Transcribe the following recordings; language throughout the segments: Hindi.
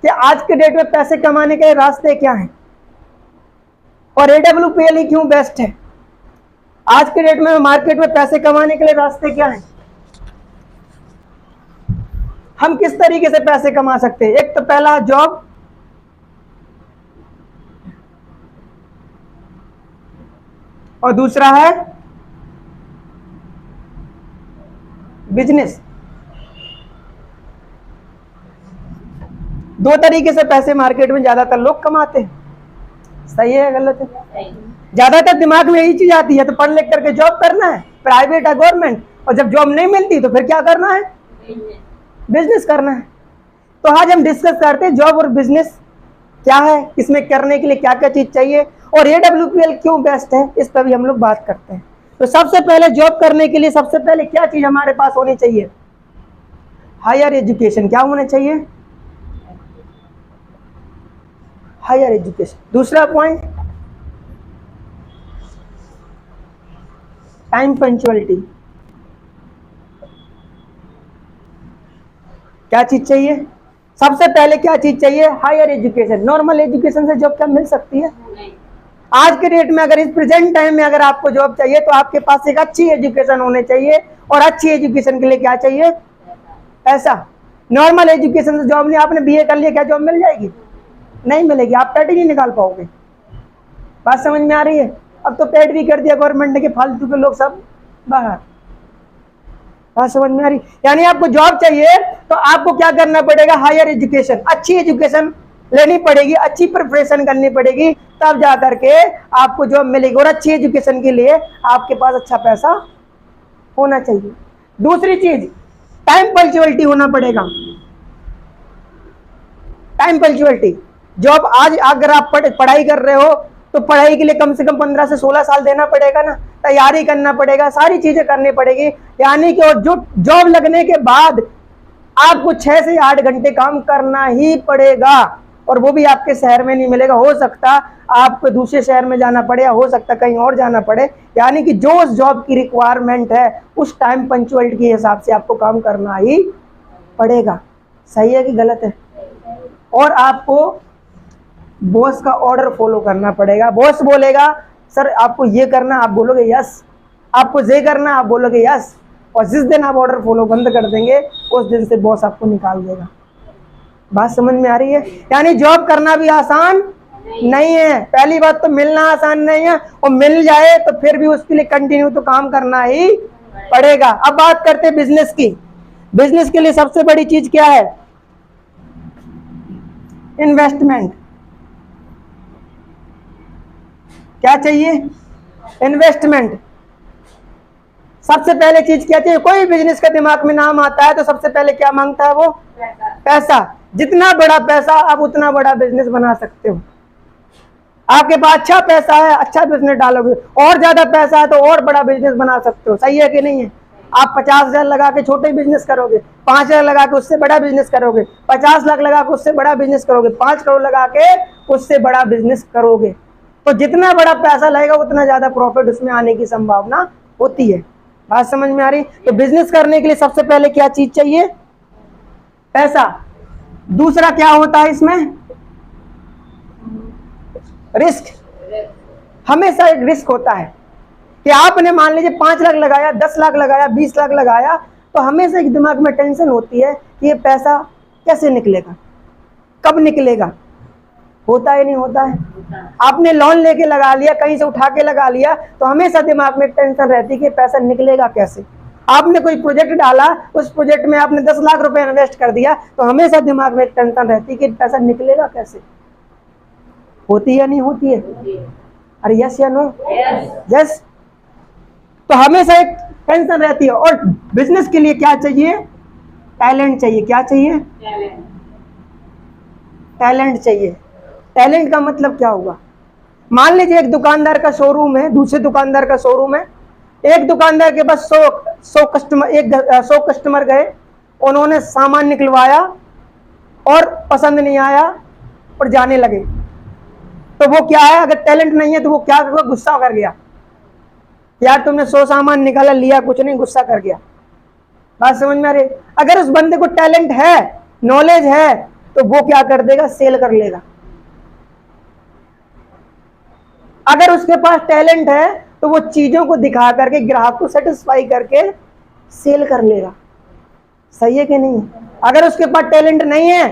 कि आज के डेट में पैसे कमाने के रास्ते क्या हैं और AWPL ही क्यों बेस्ट है। आज के डेट में मार्केट में पैसे कमाने के लिए रास्ते क्या हैं, हम किस तरीके से पैसे कमा सकते हैं। एक तो पहला जॉब, और दूसरा है बिजनेस। दो तरीके से पैसे मार्केट में ज्यादातर लोग कमाते हैं। सही है गलत है? ज्यादातर दिमाग में यही चीज आती है, तो पढ़ लिख करके जॉब करना है, प्राइवेट है गवर्नमेंट, और जब जॉब नहीं मिलती तो फिर क्या करना है, बिजनेस करना है। तो आज हम डिस्कस करते हैं जॉब और बिजनेस क्या है, इसमें करने के लिए क्या क्या चीज चाहिए, और AWPL क्यों बेस्ट है, इस पर भी हम लोग बात करते हैं। तो सबसे पहले जॉब करने के लिए सबसे पहले क्या चीज हमारे पास होनी चाहिए, हायर एजुकेशन। क्या होना चाहिए, हायर एजुकेशन। दूसरा पॉइंट, टाइम पंक्चुअलिटी। क्या चीज चाहिए, सबसे पहले क्या चीज चाहिए, हायर एजुकेशन। नॉर्मल एजुकेशन से जॉब क्या मिल सकती है आज के डेट में? अगर इस प्रेजेंट टाइम में अगर आपको जॉब चाहिए तो आपके पास एक अच्छी एजुकेशन होनी चाहिए, और अच्छी एजुकेशन के लिए क्या चाहिए, पैसा। नॉर्मल एजुकेशन से जॉब नहीं, आपने BA कर लिया, क्या जॉब मिल जाएगी, नहीं मिलेगी, आप पेट ही नहीं निकाल पाओगे। बात समझ में आ रही है? अब तो पेट भी कर दिया गवर्नमेंट ने कि फालतू के लोग सब बाहर। बात समझ में आ रही? यानी आपको जॉब चाहिए तो आपको क्या करना पड़ेगा, हायर एजुकेशन, अच्छी एजुकेशन लेनी पड़ेगी, अच्छी प्रिपरेशन करनी पड़ेगी, तब जा करके आपको जॉब मिलेगी। और अच्छी एजुकेशन के लिए आपके पास अच्छा पैसा होना चाहिए। दूसरी चीज, टाइम पंक्चुअलिटी होना पड़ेगा। टाइम पंक्चुअलिटी, जॉब आज अगर आप पढ़ाई कर रहे हो तो पढ़ाई के लिए कम से कम 15 से 16 साल देना पड़ेगा ना, तैयारी करना पड़ेगा, सारी चीजें करनी पड़ेगी। यानी कि और जो जॉब लगने के बाद आपको 6 से 8 घंटे काम करना ही पड़ेगा, और वो भी आपके शहर में नहीं मिलेगा। हो सकता आपको दूसरे शहर में जाना पड़े, या हो सकता कहीं और जाना पड़े। यानी कि जो उस जॉब की रिक्वायरमेंट है उस टाइम पंक्चुअलिटी के हिसाब से आपको काम करना ही पड़ेगा। सही है कि गलत है? और आपको बॉस का ऑर्डर फॉलो करना पड़ेगा। बॉस बोलेगा सर आपको ये करना, आप बोलोगे यस, आपको ये करना, आप बोलोगे यस, और जिस दिन आप ऑर्डर फॉलो बंद कर देंगे उस दिन से बॉस आपको निकाल देगा। बात समझ में आ रही है? यानी जॉब करना भी आसान नहीं है। पहली बात तो मिलना आसान नहीं है, और मिल जाए तो फिर भी उसके लिए कंटिन्यू तो काम करना ही पड़ेगा। अब बात करते हैं बिजनेस की। बिजनेस के लिए सबसे बड़ी चीज क्या है, इन्वेस्टमेंट। क्या चाहिए, इन्वेस्टमेंट। सबसे पहले चीज क्या चाहिए, कोई बिजनेस का दिमाग में नाम आता है तो सबसे पहले क्या मांगता है वो, पैसा। जितना बड़ा पैसा आप उतना बड़ा बिजनेस बना सकते हो। आपके पास अच्छा पैसा है, अच्छा बिजनेस डालोगे, और ज्यादा पैसा है तो और बड़ा बिजनेस बना सकते हो। सही है कि नहीं है? आप 50,000 लगा के छोटे बिजनेस करोगे, 5,000 लगा के उससे बड़ा बिजनेस करोगे, 50 लाख लगा के उससे बड़ा बिजनेस करोगे, 5 करोड़ लगा के उससे बड़ा बिजनेस करोगे। तो जितना बड़ा पैसा लगेगा उतना ज्यादा प्रॉफिट उसमें आने की संभावना होती है। बात समझ में आ रही? तो बिजनेस करने के लिए सबसे पहले क्या चीज चाहिए, पैसा। दूसरा क्या होता है इसमें, रिस्क। हमेशा एक रिस्क होता है कि आपने मान लीजिए 5 लाख लगाया, 10 लाख लगाया, 20 लाख लगाया, तो हमेशा एक दिमाग में टेंशन होती है कि ये पैसा कैसे निकलेगा, कब निकलेगा। होता है नहीं होता है? आपने लोन लेके लगा लिया, कहीं से उठा के लगा लिया, तो हमेशा दिमाग में टेंशन रहती है कि पैसा निकलेगा कैसे। आपने कोई प्रोजेक्ट डाला, उस प्रोजेक्ट में आपने 10 लाख रुपए इन्वेस्ट कर दिया, तो हमेशा दिमाग में टेंशन रहती है कि पैसा निकलेगा कैसे। होती है नहीं होती है? अरे यस या नो? यस। तो हमेशा एक टेंशन रहती है। और बिजनेस के लिए क्या चाहिए, टैलेंट चाहिए। क्या चाहिए, टैलेंट चाहिए। टैलेंट का मतलब क्या हुआ, मान लीजिए एक दुकानदार का शोरूम है, दूसरे दुकानदार का शोरूम है। एक दुकानदार के पास 100 कस्टमर गए, उन्होंने सामान निकलवाया और पसंद नहीं आया और जाने लगे। तो वो क्या है, अगर टैलेंट नहीं है तो वो क्या कर, गुस्सा कर गया, यार तुमने 100 सामान निकाला, लिया कुछ नहीं, गुस्सा कर गया। बात समझ में आ रही? अगर उस बंदे को टैलेंट है, नॉलेज है, तो वो क्या कर देगा, सेल कर लेगा। अगर उसके पास टैलेंट है तो वो चीजों को दिखा करके ग्राहक को सेटिस्फाई करके सेल कर लेगा। सही है कि नहीं? अगर उसके पास टैलेंट नहीं है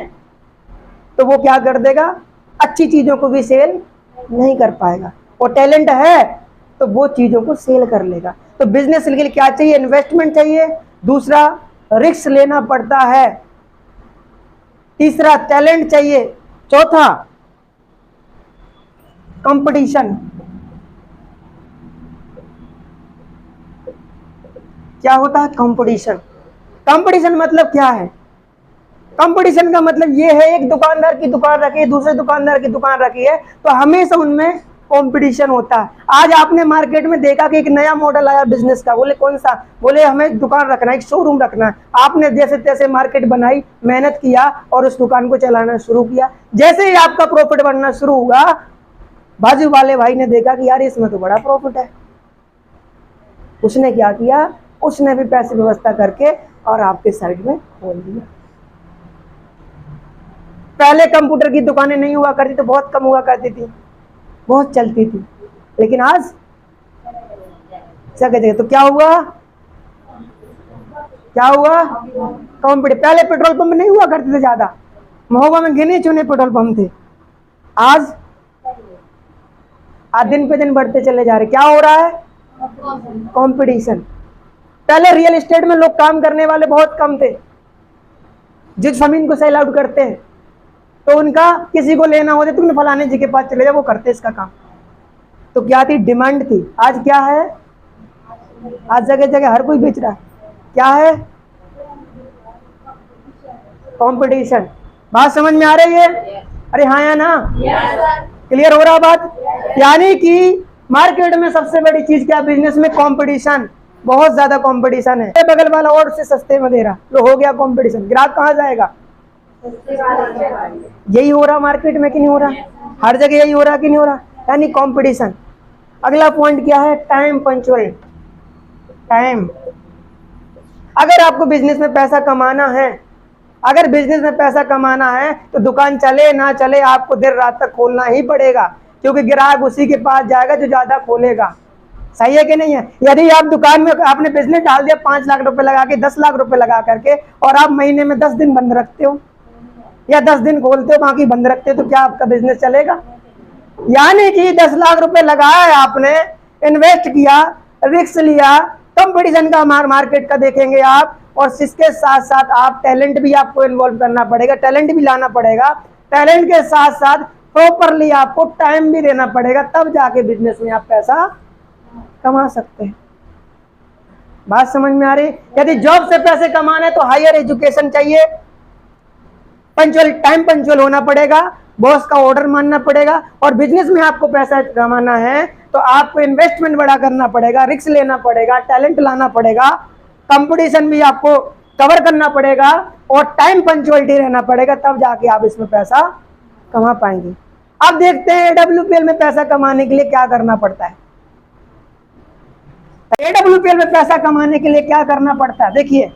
तो वो क्या कर देगा, अच्छी चीजों को भी सेल नहीं कर पाएगा। और टैलेंट है तो वो चीजों को सेल कर लेगा। तो बिजनेस के लिए क्या चाहिए, इन्वेस्टमेंट चाहिए, दूसरा रिस्क लेना पड़ता है, तीसरा टैलेंट चाहिए, चौथा कंपटीशन। क्या होता है कंपटीशन? कंपटीशन मतलब क्या है? कंपटीशन का मतलब ये है, एक दुकानदार की दुकान रखी है, दूसरे दुकानदार की दुकान रखी है, तो हमेशा उनमें कंपटीशन होता है। आज आपने मार्केट में देखा कि एक नया मॉडल आया बिजनेस का, बोले कौन सा, बोले हमें दुकान रखना है, एक शोरूम रखना है। आपने जैसे तैसे मार्केट बनाई, मेहनत किया और उस दुकान को चलाना शुरू किया। जैसे ही आपका प्रॉफिट बनना शुरू हुआ, बाजू वाले भाई ने देखा कि यार इसमें तो बड़ा प्रॉफिट है। उसने क्या किया, उसने भी पैसे व्यवस्था करके और आपके साइड में खोल दिया। पहले कंप्यूटर की दुकानें नहीं हुआ करती, तो बहुत कम हुआ करती थी, बहुत चलती थी, लेकिन आज जगह जगह। तो क्या हुआ, क्या हुआ, कंपनी। पहले पेट्रोल पंप नहीं हुआ करते थे ज्यादा, महोबा में गिने चुने पेट्रोल पंप थे। आज दिन पे दिन बढ़ते चले जा रहे। क्या हो रहा है, कंपटीशन। पहले रियल एस्टेट में लोग काम करने वाले बहुत कम थे, जिस जमीन को सेल आउट करते हैं तो उनका किसी को लेना होता, तुमने फलाने जी के पास चले जाओ, वो करते इसका काम। तो क्या थी, डिमांड थी। आज क्या है, आज जगह जगह हर कोई बेच रहा है। क्या है, कंपटीशन। बात समझ में आ रही है? अरे हाँ या ना? क्लियर हो रहा बात? यानी कि मार्केट में सबसे बड़ी चीज क्या, बिजनेस में कंपटीशन। बहुत ज्यादा कंपटीशन है। बगल वाला और से सस्ते में दे रहा, तो हो गया कंपटीशन। ग्राहक कहाँ जाएगा? यही हो रहा मार्केट में कि नहीं हो रहा? हर जगह यही हो रहा कि नहीं हो रहा? यानी कंपटीशन। अगला पॉइंट क्या है, टाइम पंक्चुअल। टाइम। अगर आपको बिजनेस में पैसा कमाना है, अगर बिजनेस में पैसा कमाना है तो दुकान चले ना चले आपको देर रात तक खोलना ही पड़ेगा, क्योंकि ग्राहक उसी के पास जाएगा जो ज्यादा खोलेगा। सही है कि नहीं है? यदि आप दुकान में आपने बिजनेस डाल दिया 5 लाख रुपए लगा के, 10 लाख रुपए लगा करके, और आप महीने में 10 दिन बंद रखते हो या 10 दिन खोलते हो बाकी बंद रखते हो, तो क्या आपका बिजनेस चलेगा? यानी कि 10 लाख रुपए लगाया है आपने, इन्वेस्ट किया, रिस्क लिया, कंपटीशन का मार्केट का देखेंगे आप, और इसके साथ साथ आप टैलेंट भी आपको इन्वॉल्व करना पड़ेगा, टैलेंट भी लाना पड़ेगा। टैलेंट के साथ साथ प्रॉपरली आपको टाइम भी देना पड़ेगा, तब जाके बिजनेस में आप पैसा कमा सकते हैं। बात समझ में आ रही? यदि जॉब से पैसे कमाने तो हायर एजुकेशन चाहिए, पंचुअल, टाइम पंचुअल होना पड़ेगा, बॉस का ऑर्डर मानना पड़ेगा। और बिजनेस में आपको पैसा कमाना है तो आपको इन्वेस्टमेंट बड़ा करना पड़ेगा, रिस्क लेना पड़ेगा, टैलेंट लाना पड़ेगा, कंपटीशन भी आपको कवर करना पड़ेगा, और टाइम पंचुअलिटी रहना पड़ेगा, तब जाके आप इसमें पैसा कमा पाएंगे। अब देखते हैं AWPL में पैसा कमाने के लिए क्या करना पड़ता है। AWPL में पैसा कमाने के लिए क्या करना पड़ता है, देखिए।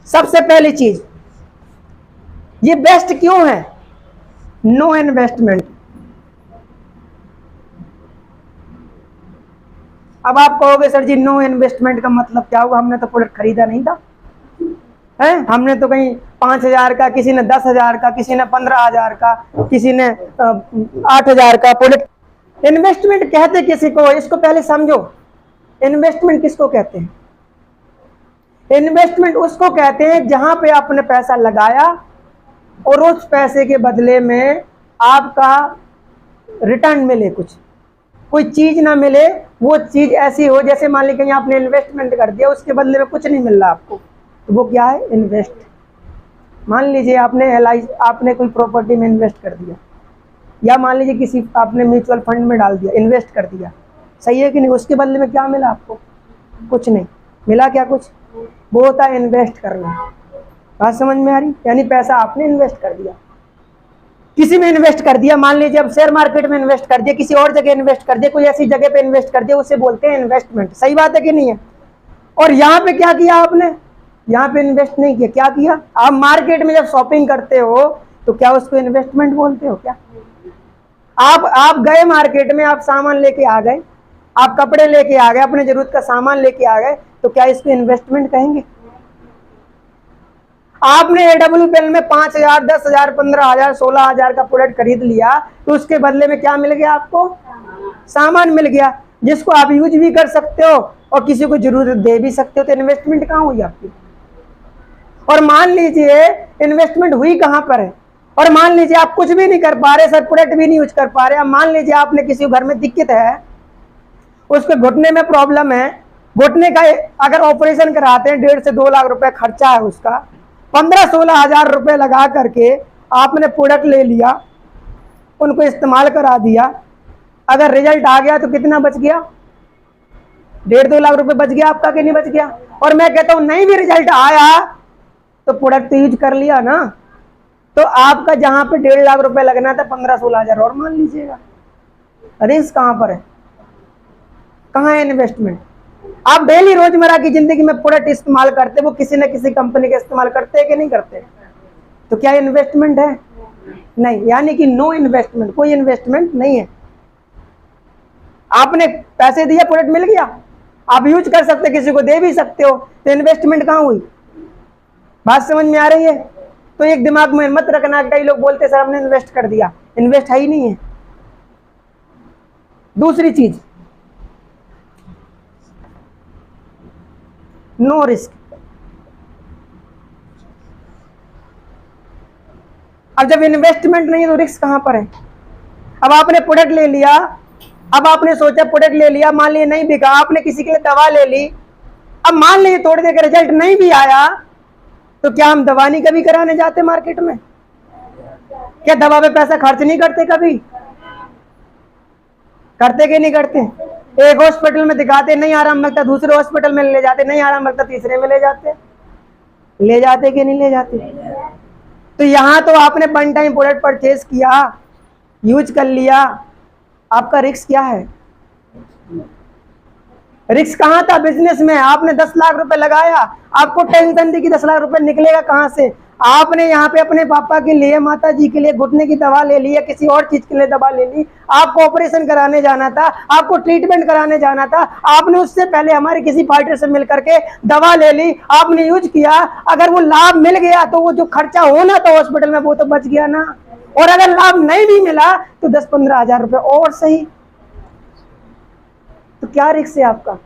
सबसे पहली चीज, ये बेस्ट क्यों है, नो इन्वेस्टमेंट। अब आप कहोगे सर जी नो इन्वेस्टमेंट का मतलब क्या हुआ, हमने तो प्रोडक्ट खरीदा नहीं था, है? हमने तो कहीं 5,000 का, किसी ने 10,000 का, किसी ने 15,000 का, किसी ने 8,000 का प्रोडक्ट। इन्वेस्टमेंट कहते किसी को, इसको पहले समझो। इन्वेस्टमेंट किसको कहते हैं? इन्वेस्टमेंट उसको कहते हैं जहां पे आपने पैसा लगाया और उस पैसे के बदले में आपका रिटर्न मिले, कुछ कोई चीज ना मिले, वो चीज ऐसी हो जैसे मान लीजिए आपने इन्वेस्टमेंट कर दिया, उसके बदले में कुछ नहीं मिल रहा आपको, तो वो क्या है, इन्वेस्ट। मान लीजिए आपने कोई प्रॉपर्टी में इन्वेस्ट कर दिया, या मान लीजिए किसी आपने म्यूचुअल फंड में डाल दिया, इन्वेस्ट कर दिया, सही है कि नहीं? उसके बदले में क्या मिला आपको? कुछ नहीं मिला। क्या कुछ? वो होता है इन्वेस्ट करना। बात समझ में आ रही? यानी पैसा आपने इन्वेस्ट कर दिया, किसी में इन्वेस्ट कर दिया, मान लीजिए अब शेयर मार्केट में इन्वेस्ट कर दिया, किसी और जगह इन्वेस्ट कर दिया, कोई ऐसी जगह पे इन्वेस्ट कर दिया, उसे बोलते हैं इन्वेस्टमेंट। सही बात है कि नहीं है? और यहाँ पे क्या किया आपने, यहाँ पे इन्वेस्ट नहीं किया। क्या किया? आप मार्केट में जब शॉपिंग करते हो तो क्या उसको इन्वेस्टमेंट बोलते हो क्या? आप गए मार्केट में, आप सामान लेके आ गए, आप कपड़े लेके आ गए, अपने जरूरत का सामान लेके आ गए, तो क्या इसको इन्वेस्टमेंट कहेंगे? आपने AWPL में 5,000, 10,000, 15,000, 16,000 का प्रोडक्ट खरीद लिया, तो उसके बदले में क्या मिल गया आपको? सामान मिल गया, जिसको आप यूज भी कर सकते हो और किसी को जरूरत दे भी सकते हो। तो इन्वेस्टमेंट कहाँ हुई आपकी? और मान लीजिए इन्वेस्टमेंट हुई कहाँ पर है, और मान लीजिए आप कुछ भी नहीं कर पा रहे, सर प्रोडक्ट भी नहीं यूज कर पा रहे। अब मान लीजिए आपने किसी घर में दिक्कत है, उसके घुटने में प्रॉब्लम है, घुटने का अगर ऑपरेशन कराते हैं 1.5 से 2 लाख रुपए खर्चा है उसका, 15-16 हजार रुपए लगा करके आपने प्रोडक्ट ले लिया, उनको इस्तेमाल करा दिया, अगर रिजल्ट आ गया तो कितना बच गया? 1.5-2 लाख रुपए बच गया आपका कि नहीं बच गया? और मैं कहता हूं नहीं भी रिजल्ट आया तो प्रोडक्ट तो यूज कर लिया ना, तो आपका जहां पे 1.5 लाख रुपए लगना था 15-16 हजार और मान लीजिएगा। रिस्क कहां पर है? कहां है इन्वेस्टमेंट? आप डेली रोजमर्रा की जिंदगी में प्रोडक्ट इस्तेमाल करते, वो किसी न किसी कंपनी का इस्तेमाल करते हैं कि नहीं करते? तो क्या इन्वेस्टमेंट है? नहीं। यानी कि नो इन्वेस्टमेंट, कोई इन्वेस्टमेंट नहीं है। आपने पैसे दिए, प्रोडक्ट मिल गया, आप यूज कर सकते, किसी को दे भी सकते हो, तो इन्वेस्टमेंट कहां हुई? बात समझ में आ रही है? तो एक दिमाग में मत रखना, कई लोग बोलते सर हमने इन्वेस्ट कर दिया, इन्वेस्ट है ही नहीं है। दूसरी चीज, नो रिस्क। अब जब इन्वेस्टमेंट नहीं है तो रिस्क कहां पर है? अब आपने प्रोडक्ट ले लिया, अब आपने सोचा प्रोडक्ट ले लिया, मान लीजिए नहीं बिका, आपने किसी के लिए दवा ले ली, अब मान लीजिए थोड़ी देर का रिजल्ट नहीं भी आया, तो क्या हम दवा नहीं कभी कराने जाते मार्केट में? क्या दवा पे पैसा खर्च नहीं करते कभी? करते कि नहीं करते? एक हॉस्पिटल में दिखाते, नहीं आराम लगता, दूसरे हॉस्पिटल में ले जाते, नहीं आराम लगता, तीसरे में ले जाते कि नहीं ले जाते? तो यहां तो आपने वन टाइम प्रोडक्ट परचेज किया, यूज कर लिया, आपका रिस्क क्या है? रिस्क कहां था? बिजनेस में आपने 10 लाख रुपए लगाया, आपको टेंशन थी कि 10 लाख रुपए निकलेगा कहां से। आपने यहाँ पे अपने पापा के लिए, माता जी के लिए घुटने की दवा ले ली या किसी और चीज के लिए दवा ले ली, आपको ऑपरेशन कराने जाना था, आपको ट्रीटमेंट कराने जाना था, आपने उससे पहले हमारे किसी पार्टनर से मिलकर के दवा ले ली, आपने यूज किया, अगर वो लाभ मिल गया तो वो जो खर्चा होना था हॉस्पिटल में वो तो बच गया ना, और अगर लाभ नहीं भी मिला तो 10-15 हजार रुपए और सही। तो क्या रिस्क है आपका?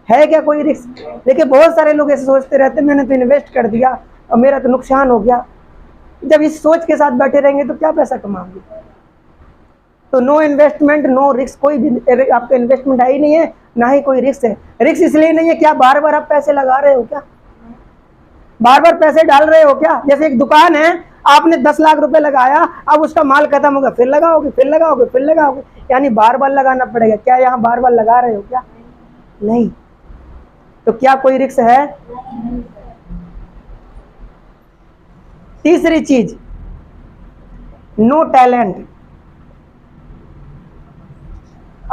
है क्या कोई रिस्क? देखिए बहुत सारे लोग ऐसे सोचते रहते मैंने तो इन्वेस्ट कर दिया और मेरा तो नुकसान हो गया। जब इस सोच के साथ बैठे रहेंगे तो क्या पैसा कमाएंगे? तो नो इन्वेस्टमेंट नो रिस्क, कोई भी आपका इन्वेस्टमेंट है ही नहीं है, ना ही कोई रिस्क है। रिस्क इसलिए नहीं है कि आप बार बार आप पैसे लगा रहे हो क्या, बार बार पैसे डाल रहे हो क्या? जैसे एक दुकान है, आपने 10 लाख रुपए लगाया, अब उसका माल खत्म होगा, फिर लगाओगे, फिर लगाओगे, फिर लगाओगे, यानी बार बार लगाना पड़ेगा। क्या यहाँ बार बार लगा रहे हो क्या? नहीं। तो क्या कोई रिस्क है? तीसरी चीज, नो टैलेंट।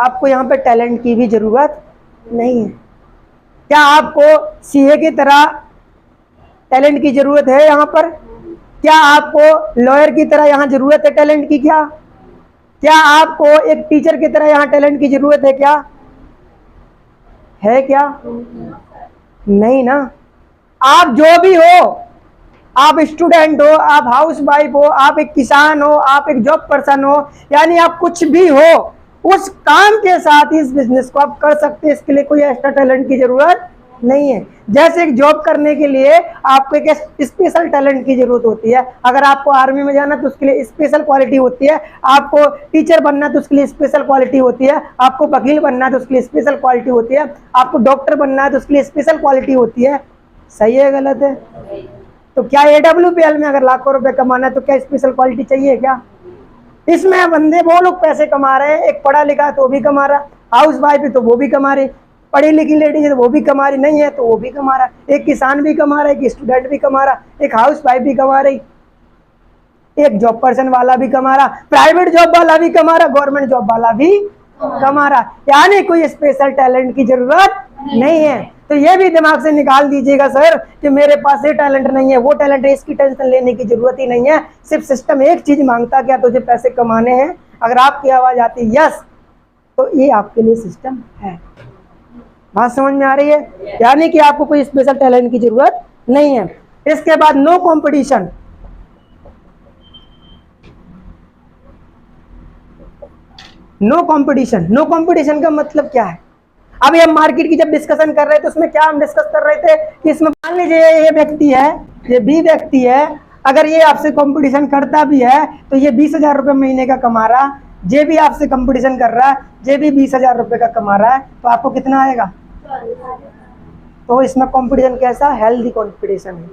आपको यहाँ पे टैलेंट की भी जरूरत नहीं है। क्या आपको सीए की तरह टैलेंट की जरूरत है यहाँ पर? क्या आपको लॉयर की तरह यहाँ जरूरत है टैलेंट की? क्या आपको एक टीचर की तरह यहाँ टैलेंट की जरूरत है? क्या है? क्या नहीं ना। आप जो भी हो, आप स्टूडेंट हो, आप हाउस वाइफ हो, आप एक किसान हो, आप एक जॉब पर्सन हो, यानी आप कुछ भी हो, उस काम के साथ इस बिजनेस को आप कर सकते हैं। इसके लिए कोई एक्स्ट्रा टैलेंट की जरूरत नहीं है। जैसे एक जॉब करने के लिए आपको एक स्पेशल टैलेंट की जरूरत होती है, अगर आपको आर्मी में जाना तो उसके लिए स्पेशल क्वालिटी होती है, आपको टीचर बनना तो उसके लिए स्पेशल क्वालिटी होती है, आपको वकील बनना तो उसके लिए स्पेशल क्वालिटी होती है, आपको डॉक्टर बनना है तो उसके लिए स्पेशल क्वालिटी होती है। सही है गलत है? तो क्या AWPL में अगर लाखों रुपए कमाना है तो क्या स्पेशल क्वालिटी चाहिए क्या? इसमें बंदे वो लोग पैसे कमा रहे हैं, एक पढ़ा लिखा है तो वो भी कमा रहा, हाउस वाइफ है तो वो भी कमा रही, पढ़ी लिखी लेडीज है तो वो भी कमा रही, नहीं है तो वो भी कमा रहा, एक किसान भी कमा रहा है, एक स्टूडेंट भी कमा रहा, एक हाउस वाइफ भी कमा रही, एक जॉब पर्सन वाला भी कमा रहा, प्राइवेट जॉब वाला भी कमा रहा, गवर्नमेंट जॉब वाला भी कमा रहा। यानी कोई स्पेशल टैलेंट की जरूरत नहीं है। तो ये भी दिमाग से निकाल दीजिएगा सर कि मेरे पास ये टैलेंट नहीं है, वो टैलेंट है, इसकी टेंशन लेने की जरूरत ही नहीं है। सिर्फ सिस्टम एक चीज मांगता, क्या तुझे पैसे कमाने हैं? अगर आपकी आवाज आती यस, तो ये आपके लिए सिस्टम है। बात समझ में आ रही है? यानी कि आपको कोई स्पेशल टैलेंट की जरूरत नहीं है। इसके बाद no competition. No competition, no competition का मतलब क्या है? अभी हम मार्केट की जब डिस्कशन कर रहे थे, उसमें क्या हम डिस्कस कर रहे थे कि इसमें मान लीजिए ये व्यक्ति है, ये बी व्यक्ति है, अगर ये आपसे कंपटीशन करता भी है तो ये 20,000 रुपये महीने का कमा रहा, जे भी आपसे कंपटीशन कर रहा है, जे भी 20,000 रुपये का कमा रहा है, तो आपको कितना आएगा? तो इसमें कंपटीशन कैसा? हेल्दी कंपटीशन है।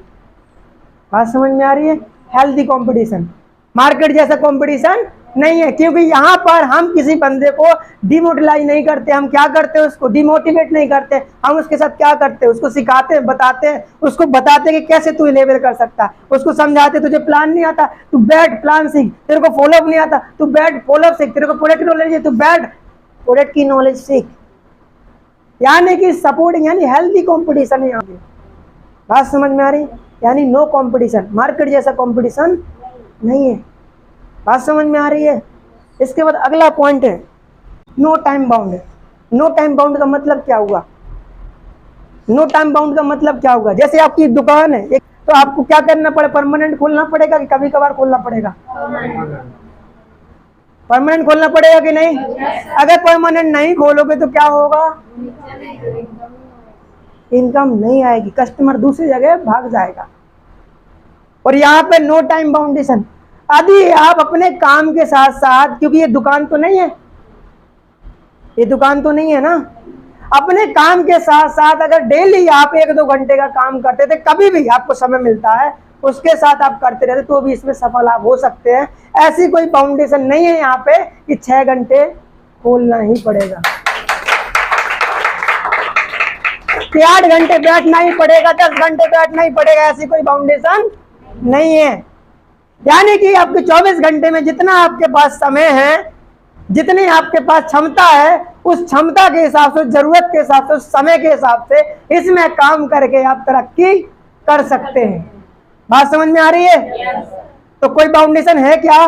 बात समझ में आ रही है? हेल्दी कंपटीशन, मार्केट जैसा कंपटीशन नहीं है। क्योंकि यहाँ पर हम किसी बंदे को डिमोटिलाइज नहीं करते, हम क्या करते हैं? उसको डिमोटिवेट नहीं करते, हम उसके साथ क्या करते हैं? उसको सिखाते हैं, बताते हैं, उसको बताते हैं कि कैसे तू लेवल कर सकता है, उसको समझाते, तुझे प्लान नहीं आता तू बैठ प्लान सीख, तेरे को फॉलोअप नहीं आता तू बैठ फॉलोअप सीख, तेरे को प्रोडक्ट नॉलेज है तू बैठ प्रोडक्ट की नॉलेज सीख। यानी कि सपोर्टिंग, यानी हेल्दी कॉम्पिटिशन है यहाँ पे। बात समझ में आ रही? यानी नो कॉम्पिटिशन, मार्केट जैसा कॉम्पिटिशन नहीं है। बात समझ में आ रही है? इसके बाद अगला पॉइंट है no time bound. No time bound का मतलब क्या हुआ? नो टाइम बाउंड का मतलब क्या होगा? जैसे आपकी दुकान है एक, तो आपको क्या करना पड़े? परमानेंट खोलना पड़ेगा कि कभी कभार खोलना पड़ेगा? परमानेंट खोलना पड़ेगा कि नहीं? अगर परमानेंट नहीं खोलोगे तो क्या होगा? इनकम नहीं आएगी, कस्टमर दूसरी जगह भाग जाएगा। और यहाँ पे नो टाइम बाउंडेशन, यदि आप अपने काम के साथ साथ, क्योंकि ये दुकान तो नहीं है, ये दुकान तो नहीं है ना, अपने काम के साथ साथ अगर डेली आप 1-2 घंटे का काम करते थे, कभी भी आपको समय मिलता है उसके साथ आप करते रहते, तो भी इसमें सफल आप हो सकते हैं। ऐसी कोई बाउंडेशन नहीं है यहाँ पे कि 6 घंटे खोलना ही पड़ेगा, कि 8 घंटे बैठना ही पड़ेगा, 10 घंटे बैठना ही पड़ेगा, ऐसी कोई बाउंडेशन नहीं है। यानी कि आपके 24 घंटे में जितना आपके पास समय है, जितनी आपके पास क्षमता है, उस क्षमता के हिसाब से, जरूरत के हिसाब से, समय के हिसाब से इसमें काम करके आप तरक्की कर सकते हैं। बात समझ में आ रही है? तो कोई बाउंडेशन है क्या?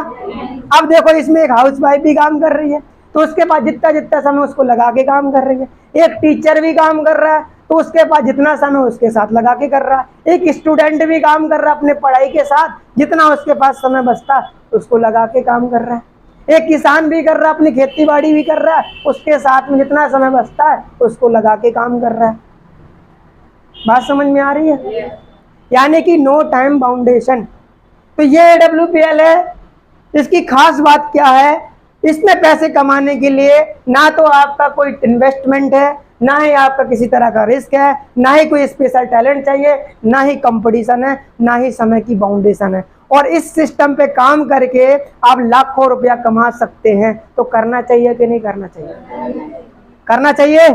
अब देखो, इसमें एक हाउसवाइफ भी काम कर रही है, तो उसके पास जितना जितना समय उसको लगा के काम कर रही है। एक टीचर भी काम कर रहा है, तो उसके पास जितना समय उसके साथ लगा के कर रहा है। एक स्टूडेंट भी काम कर रहा है अपने पढ़ाई के साथ, जितना उसके पास समय बचता है उसको लगा के काम कर रहा है। एक किसान भी कर रहा है, अपनी खेती बाड़ी भी कर रहा है, उसके साथ में जितना समय बचता है उसको लगा के काम कर रहा है। बात समझ में आ रही है? यानी कि नो टाइम बाउंडेशन। तो ये AWPL है। इसकी खास बात क्या है? इसमें पैसे कमाने के लिए ना तो आपका कोई इन्वेस्टमेंट है, ना ही आपका किसी तरह का रिस्क है, ना ही कोई स्पेशल टैलेंट चाहिए, ना ही कंपटीशन है, ना ही समय की बाउंडेशन है। और इस सिस्टम पे काम करके आप लाखों रुपया कमा सकते हैं। तो करना चाहिए कि नहीं करना चाहिए? करना चाहिए।